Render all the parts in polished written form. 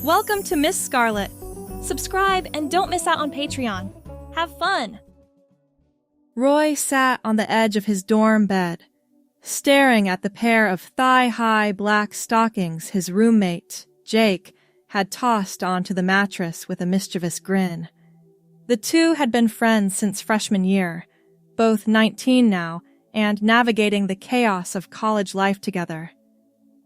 Welcome to Miss Scarlett. Subscribe and don't miss out on Patreon. Have fun! Roy sat on the edge of his dorm bed, staring at the pair of thigh-high black stockings his roommate, Jake, had tossed onto the mattress with a mischievous grin. The two had been friends since freshman year, both 19 now and navigating the chaos of college life together.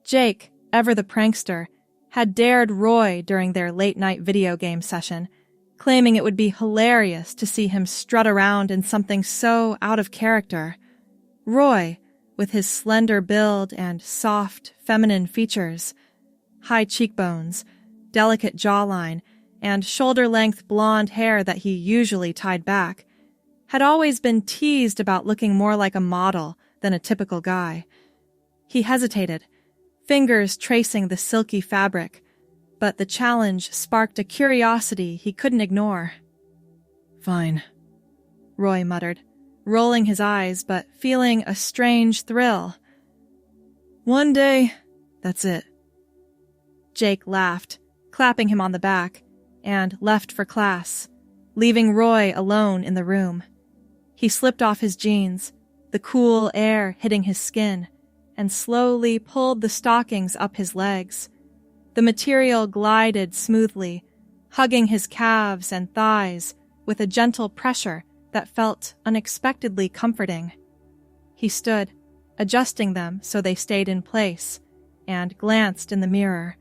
Jake, ever the prankster, had dared Roy during their late-night video game session, claiming it would be hilarious to see him strut around in something so out of character. Roy, with his slender build and soft, feminine features, high cheekbones, delicate jawline, and shoulder-length blonde hair that he usually tied back, had always been teased about looking more like a model than a typical guy. He hesitated, fingers tracing the silky fabric, but the challenge sparked a curiosity he couldn't ignore. "Fine," Roy muttered, rolling his eyes but feeling a strange thrill. "One day, that's it." Jake laughed, clapping him on the back, and left for class, leaving Roy alone in the room. He slipped off his jeans, the cool air hitting his skin, and slowly pulled the stockings up his legs. The material glided smoothly, hugging his calves and thighs with a gentle pressure that felt unexpectedly comforting. He stood, adjusting them so they stayed in place, and glanced in the mirror.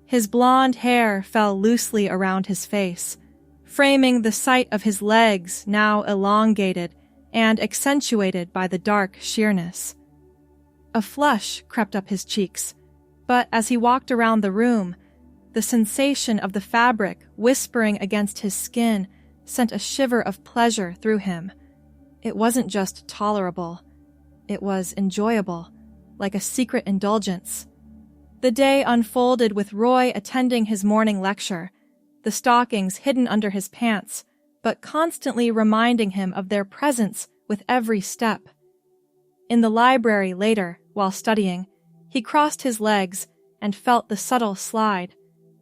His blonde hair fell loosely around his face, framing the sight of his legs now elongated and accentuated by the dark sheerness. A flush crept up his cheeks, but as he walked around the room, the sensation of the fabric whispering against his skin sent a shiver of pleasure through him. It wasn't just tolerable. It was enjoyable, like a secret indulgence. The day unfolded with Roy attending his morning lecture, the stockings hidden under his pants, but constantly reminding him of their presence with every step. In the library later, while studying, he crossed his legs and felt the subtle slide,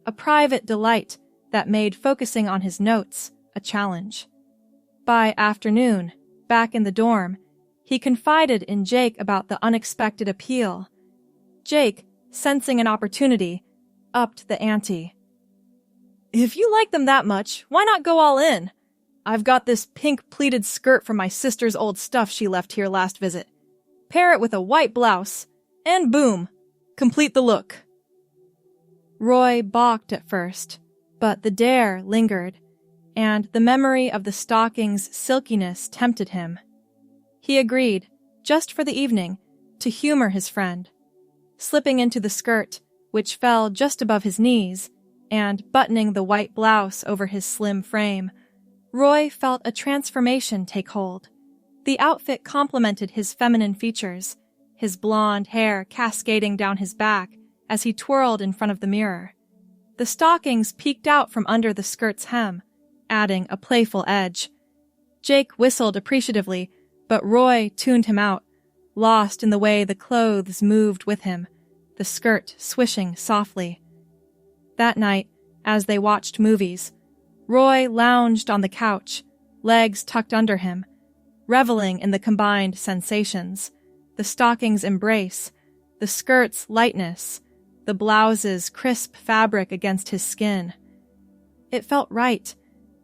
a private delight that made focusing on his notes a challenge. By afternoon, back in the dorm, he confided in Jake about the unexpected appeal. Jake, sensing an opportunity, upped the ante. "If you like them that much, why not go all in? I've got this pink pleated skirt from my sister's old stuff she left here last visit. Pair it with a white blouse, and boom, complete the look." Roy balked at first, but the dare lingered, and the memory of the stocking's silkiness tempted him. He agreed, just for the evening, to humor his friend. Slipping into the skirt, which fell just above his knees, and buttoning the white blouse over his slim frame, Roy felt a transformation take hold. The outfit complemented his feminine features, his blonde hair cascading down his back as he twirled in front of the mirror. The stockings peeked out from under the skirt's hem, adding a playful edge. Jake whistled appreciatively, but Roy tuned him out, lost in the way the clothes moved with him, the skirt swishing softly. That night, as they watched movies, Roy lounged on the couch, legs tucked under him, reveling in the combined sensations, the stockings' embrace, the skirt's lightness, the blouse's crisp fabric against his skin. It felt right,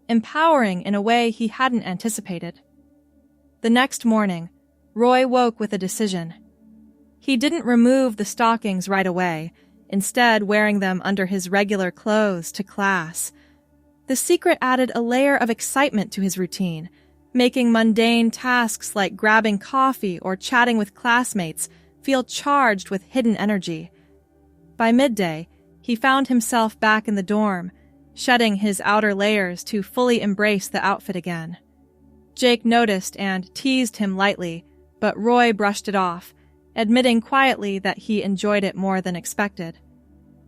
empowering in a way he hadn't anticipated. The next morning, Roy woke with a decision. He didn't remove the stockings right away, instead wearing them under his regular clothes to class. The secret added a layer of excitement to his routine, making mundane tasks like grabbing coffee or chatting with classmates feel charged with hidden energy. By midday, he found himself back in the dorm, shedding his outer layers to fully embrace the outfit again. Jake noticed and teased him lightly, but Roy brushed it off, admitting quietly that he enjoyed it more than expected.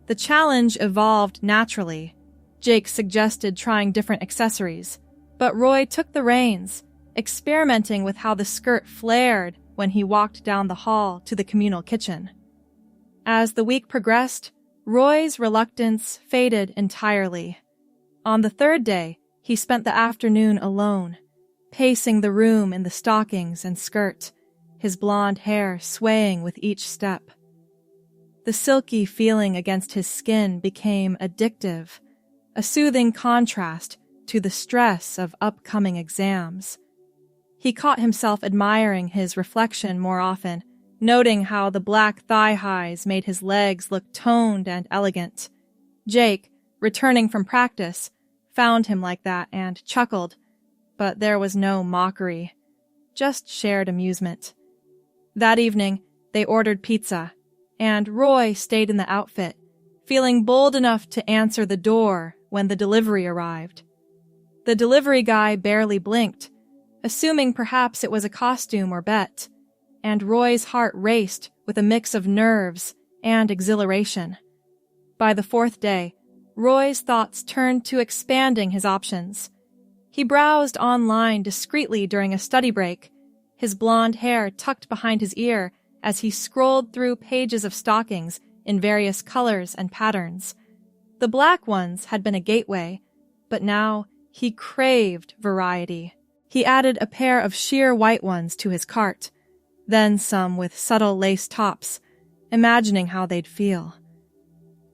The challenge evolved naturally. Jake suggested trying different accessories, but Roy took the reins, experimenting with how the skirt flared when he walked down the hall to the communal kitchen. As the week progressed, Roy's reluctance faded entirely. On the third day, he spent the afternoon alone, pacing the room in the stockings and skirt, his blonde hair swaying with each step. The silky feeling against his skin became addictive, a soothing contrast to the stress of upcoming exams. He caught himself admiring his reflection more often, noting how the black thigh-highs made his legs look toned and elegant. Jake, returning from practice, found him like that and chuckled, but there was no mockery, just shared amusement. That evening, they ordered pizza, and Roy stayed in the outfit, feeling bold enough to answer the door when the delivery arrived. The delivery guy barely blinked, assuming perhaps it was a costume or bet, and Roy's heart raced with a mix of nerves and exhilaration. By the fourth day, Roy's thoughts turned to expanding his options. He browsed online discreetly during a study break, his blonde hair tucked behind his ear as he scrolled through pages of stockings in various colors and patterns. The black ones had been a gateway, but now he craved variety. He added a pair of sheer white ones to his cart, then some with subtle lace tops, imagining how they'd feel.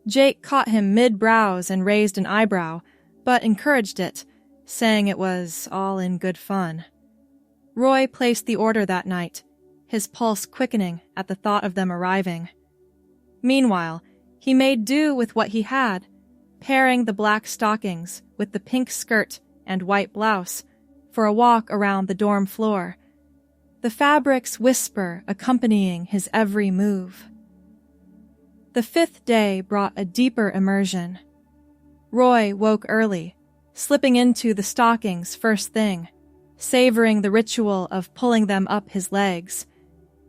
Jake caught him mid-browse and raised an eyebrow, but encouraged it, saying it was all in good fun. Roy placed the order that night, his pulse quickening at the thought of them arriving. Meanwhile, he made do with what he had, pairing the black stockings with the pink skirt and white blouse for a walk around the dorm floor, the fabric's whisper accompanying his every move. The fifth day brought a deeper immersion. Roy woke early, slipping into the stockings first thing, savoring the ritual of pulling them up his legs.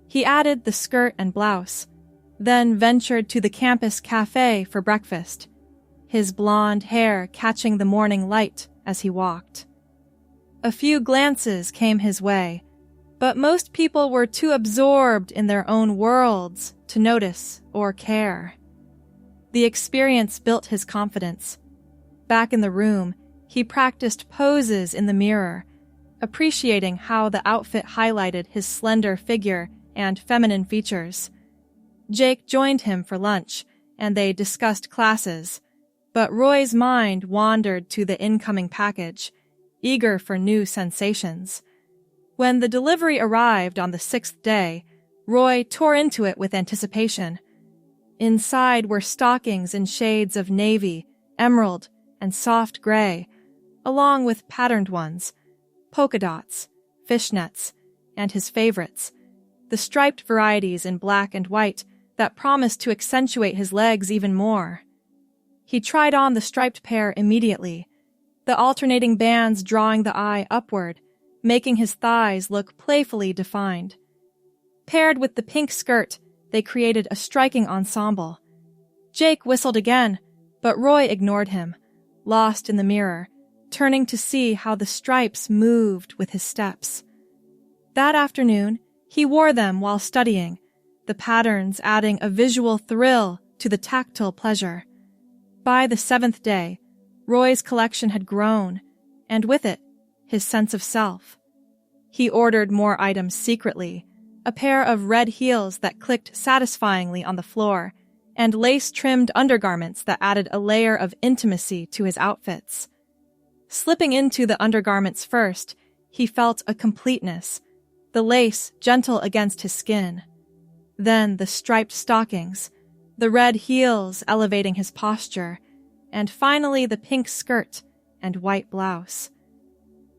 He added the skirt and blouse, then ventured to the campus cafe for breakfast, his blonde hair catching the morning light as he walked. A few glances came his way, but most people were too absorbed in their own worlds to notice or care. The experience built his confidence. Back in the room, he practiced poses in the mirror, appreciating how the outfit highlighted his slender figure and feminine features. Jake joined him for lunch, and they discussed classes, but Roy's mind wandered to the incoming package, eager for new sensations. When the delivery arrived on the sixth day, Roy tore into it with anticipation. Inside were stockings in shades of navy, emerald, and soft gray, along with patterned ones, polka dots, fishnets, and his favorites, the striped varieties in black and white that promised to accentuate his legs even more. He tried on the striped pair immediately, the alternating bands drawing the eye upward, making his thighs look playfully defined. Paired with the pink skirt, they created a striking ensemble. Jake whistled again, but Roy ignored him, lost in the mirror, turning to see how the stripes moved with his steps. That afternoon, he wore them while studying, the patterns adding a visual thrill to the tactile pleasure. By the seventh day, Roy's collection had grown, and with it, his sense of self. He ordered more items secretly, a pair of red heels that clicked satisfyingly on the floor, and lace-trimmed undergarments that added a layer of intimacy to his outfits. Slipping into the undergarments first, he felt a completeness, the lace gentle against his skin. Then the striped stockings, the red heels elevating his posture, and finally the pink skirt and white blouse.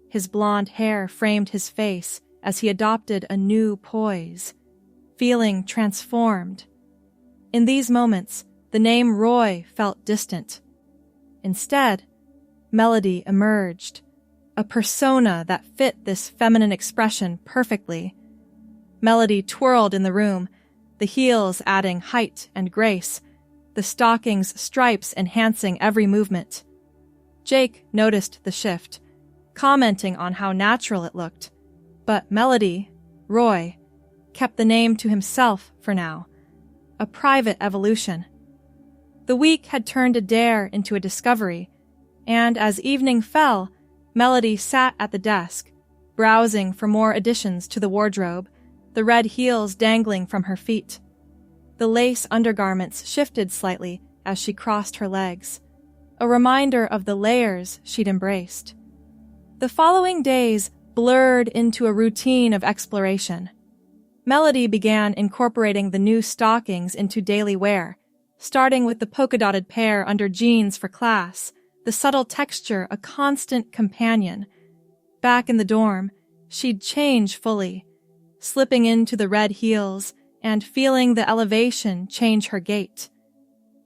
His blonde hair framed his face as he adopted a new poise, feeling transformed. In these moments, the name Roy felt distant. Instead, Melody emerged, a persona that fit this feminine expression perfectly. Melody twirled in the room, the heels adding height and grace, the stockings' stripes enhancing every movement. Jake noticed the shift, commenting on how natural it looked, but Melody, Roy, kept the name to himself for now, a private evolution. The week had turned a dare into a discovery, and as evening fell, Melody sat at the desk, browsing for more additions to the wardrobe, the red heels dangling from her feet. The lace undergarments shifted slightly as she crossed her legs, a reminder of the layers she'd embraced. The following days blurred into a routine of exploration. Melody began incorporating the new stockings into daily wear, starting with the polka-dotted pair under jeans for class, the subtle texture a constant companion. Back in the dorm, she'd change fully, slipping into the red heels and feeling the elevation change her gait.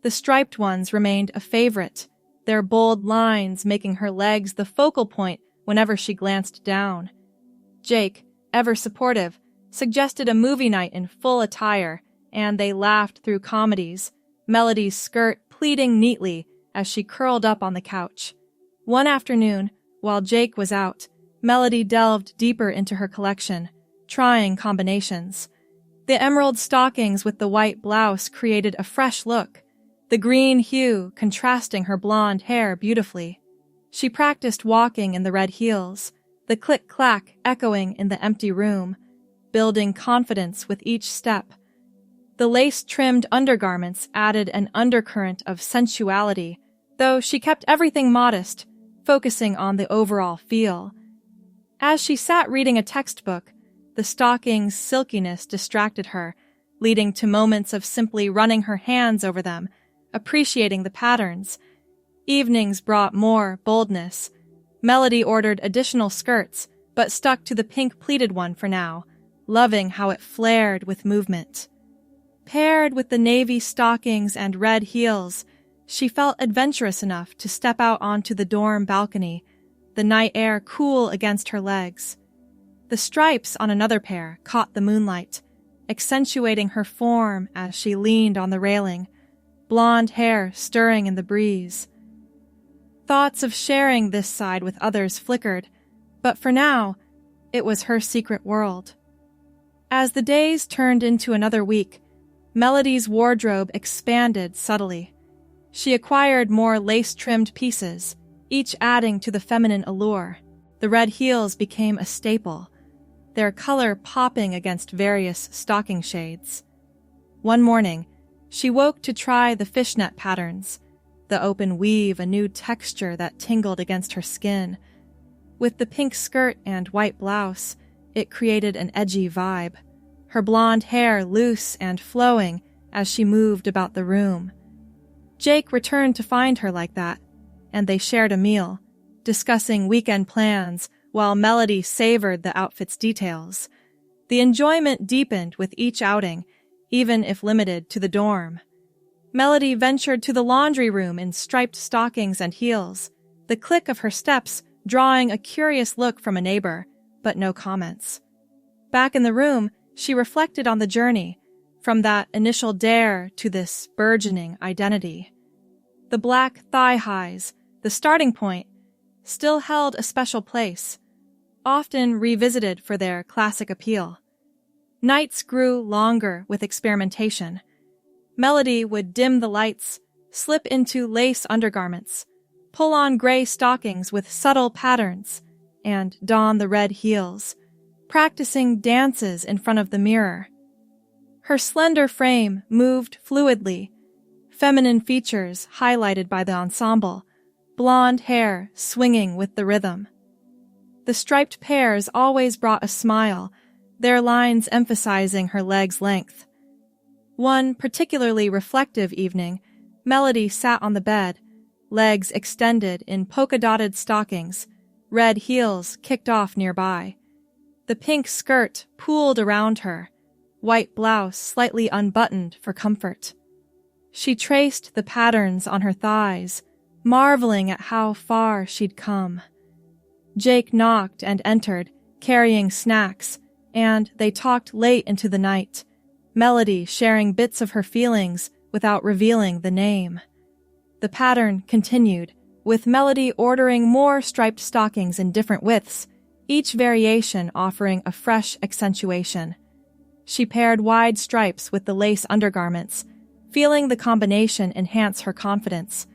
The striped ones remained a favorite, their bold lines making her legs the focal point whenever she glanced down. Jake, ever supportive, suggested a movie night in full attire, and they laughed through comedies, Melody's skirt pleating neatly as she curled up on the couch. One afternoon, while Jake was out, Melody delved deeper into her collection, trying combinations. The emerald stockings with the white blouse created a fresh look, the green hue contrasting her blonde hair beautifully. She practiced walking in the red heels, the click-clack echoing in the empty room, building confidence with each step. The lace-trimmed undergarments added an undercurrent of sensuality, though she kept everything modest, focusing on the overall feel. As she sat reading a textbook, the stockings' silkiness distracted her, leading to moments of simply running her hands over them, appreciating the patterns. Evenings brought more boldness. Melody ordered additional skirts, but stuck to the pink pleated one for now, loving how it flared with movement. Paired with the navy stockings and red heels, she felt adventurous enough to step out onto the dorm balcony, the night air cool against her legs. The stripes on another pair caught the moonlight, accentuating her form as she leaned on the railing, blonde hair stirring in the breeze. Thoughts of sharing this side with others flickered, but for now, it was her secret world. As the days turned into another week, Melody's wardrobe expanded subtly. She acquired more lace-trimmed pieces, each adding to the feminine allure. The red heels became a staple, their color popping against various stocking shades. One morning, she woke to try the fishnet patterns, the open weave a new texture that tingled against her skin. With the pink skirt and white blouse, it created an edgy vibe, her blonde hair loose and flowing as she moved about the room. Jake returned to find her like that, and they shared a meal, discussing weekend plans while Melody savored the outfit's details. The enjoyment deepened with each outing, even if limited to the dorm. Melody ventured to the laundry room in striped stockings and heels, the click of her steps drawing a curious look from a neighbor, but no comments. Back in the room, she reflected on the journey, from that initial dare to this burgeoning identity. The black thigh-highs, the starting point, still held a special place, often revisited for their classic appeal. Nights grew longer with experimentation. Melody would dim the lights, slip into lace undergarments, pull on gray stockings with subtle patterns, and don the red heels, practicing dances in front of the mirror. Her slender frame moved fluidly, feminine features highlighted by the ensemble, blonde hair swinging with the rhythm. The striped pairs always brought a smile, their lines emphasizing her leg's length. One particularly reflective evening, Melody sat on the bed, legs extended in polka-dotted stockings, red heels kicked off nearby. The pink skirt pooled around her, white blouse slightly unbuttoned for comfort. She traced the patterns on her thighs, marveling at how far she'd come. Jake knocked and entered, carrying snacks, and they talked late into the night, Melody sharing bits of her feelings without revealing the name. The pattern continued, with Melody ordering more striped stockings in different widths, each variation offering a fresh accentuation. She paired wide stripes with the lace undergarments, feeling the combination enhance her confidence.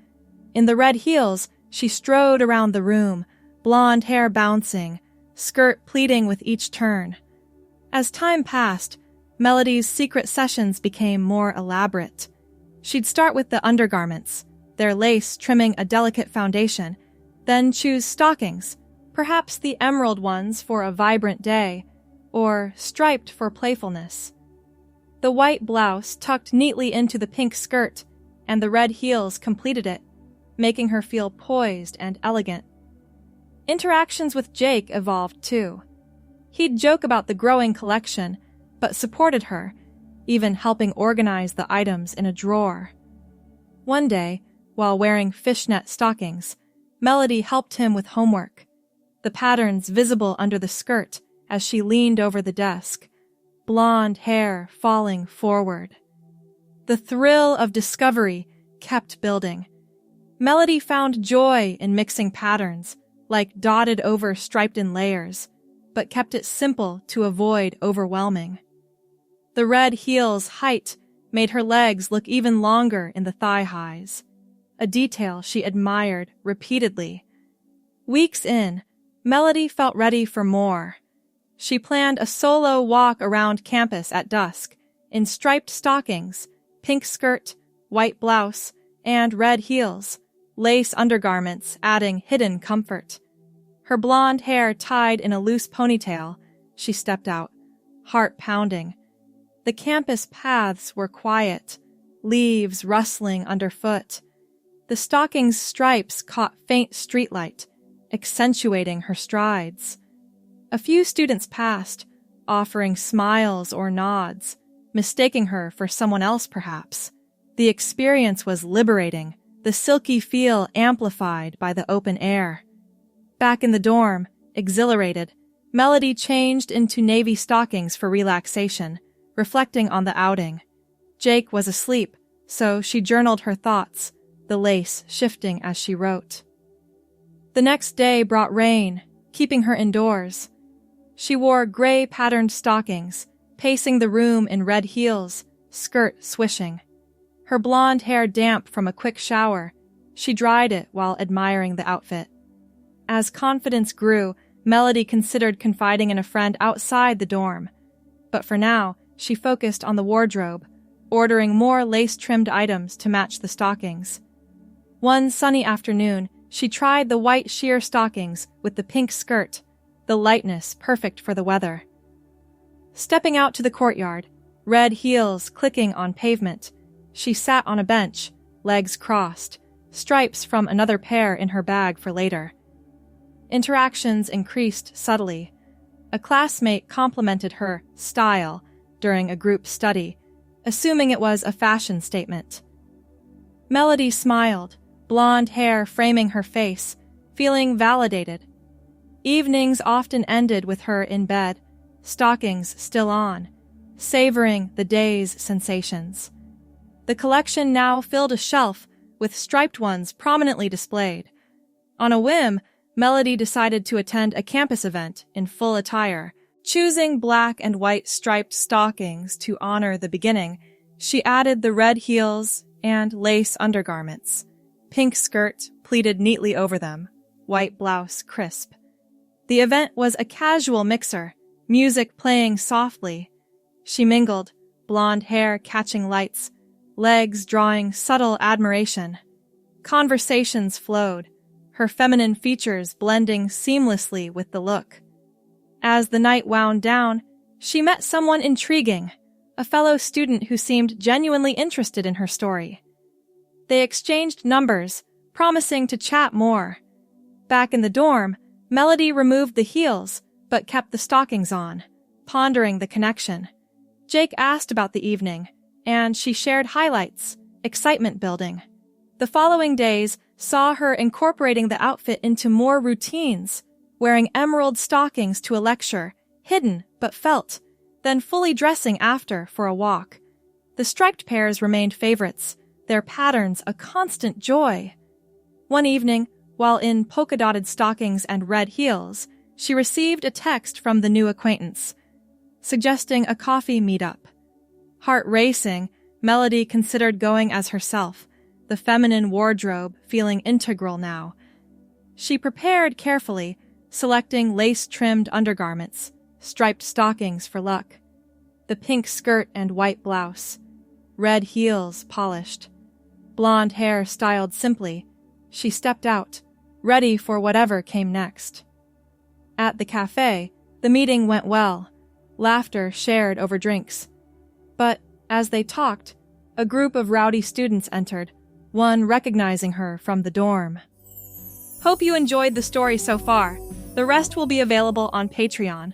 In the red heels, she strode around the room, blonde hair bouncing, skirt pleating with each turn. As time passed, Melody's secret sessions became more elaborate. She'd start with the undergarments, their lace trimming a delicate foundation, then choose stockings, perhaps the emerald ones for a vibrant day, or striped for playfulness. The white blouse tucked neatly into the pink skirt, and the red heels completed it, making her feel poised and elegant. Interactions with Jake evolved too. He'd joke about the growing collection, but supported her, even helping organize the items in a drawer. One day, while wearing fishnet stockings, Melody helped him with homework, the patterns visible under the skirt as she leaned over the desk, blonde hair falling forward. The thrill of discovery kept building. Melody found joy in mixing patterns, like dotted over striped-in layers, but kept it simple to avoid overwhelming. The red heels' height made her legs look even longer in the thigh highs, a detail she admired repeatedly. Weeks in, Melody felt ready for more. She planned a solo walk around campus at dusk, in striped stockings, pink skirt, white blouse, and red heels, lace undergarments adding hidden comfort. Her blonde hair tied in a loose ponytail, she stepped out, heart pounding. The campus paths were quiet, leaves rustling underfoot. The stocking's stripes caught faint streetlight, accentuating her strides. A few students passed, offering smiles or nods, mistaking her for someone else perhaps. The experience was liberating, the silky feel amplified by the open air. Back in the dorm, exhilarated, Melody changed into navy stockings for relaxation, reflecting on the outing. Jake was asleep, so she journaled her thoughts, the lace shifting as she wrote. The next day brought rain, keeping her indoors. She wore gray-patterned stockings, pacing the room in red heels, skirt swishing. Her blonde hair damp from a quick shower, she dried it while admiring the outfit. As confidence grew, Melody considered confiding in a friend outside the dorm. But for now, she focused on the wardrobe, ordering more lace-trimmed items to match the stockings. One sunny afternoon, she tried the white sheer stockings with the pink skirt, the lightness perfect for the weather. Stepping out to the courtyard, red heels clicking on pavement, she sat on a bench, legs crossed, stripes from another pair in her bag for later. Interactions increased subtly. A classmate complimented her style during a group study, assuming it was a fashion statement. Melody smiled, blonde hair framing her face, feeling validated. Evenings often ended with her in bed, stockings still on, savoring the day's sensations. The collection now filled a shelf with striped ones prominently displayed. On a whim, Melody decided to attend a campus event in full attire. Choosing black and white striped stockings to honor the beginning, she added the red heels and lace undergarments, pink skirt pleated neatly over them, white blouse crisp. The event was a casual mixer, music playing softly. She mingled, blonde hair catching lights, legs drawing subtle admiration. Conversations flowed, her feminine features blending seamlessly with the look. As the night wound down, she met someone intriguing, a fellow student who seemed genuinely interested in her story. They exchanged numbers, promising to chat more. Back in the dorm, Melody removed the heels, but kept the stockings on, pondering the connection. Jake asked about the evening, and she shared highlights, excitement building. The following days saw her incorporating the outfit into more routines, wearing emerald stockings to a lecture, hidden but felt, then fully dressing after for a walk. The striped pairs remained favorites, their patterns a constant joy. One evening, while in polka-dotted stockings and red heels, she received a text from the new acquaintance, suggesting a coffee meetup. Heart racing, Melody considered going as herself, the feminine wardrobe feeling integral now. She prepared carefully, selecting lace-trimmed undergarments, striped stockings for luck, the pink skirt and white blouse, red heels polished, blonde hair styled simply. She stepped out, ready for whatever came next. At the cafe, the meeting went well, laughter shared over drinks. But as they talked, a group of rowdy students entered, one recognizing her from the dorm. Hope you enjoyed the story so far. The rest will be available on Patreon.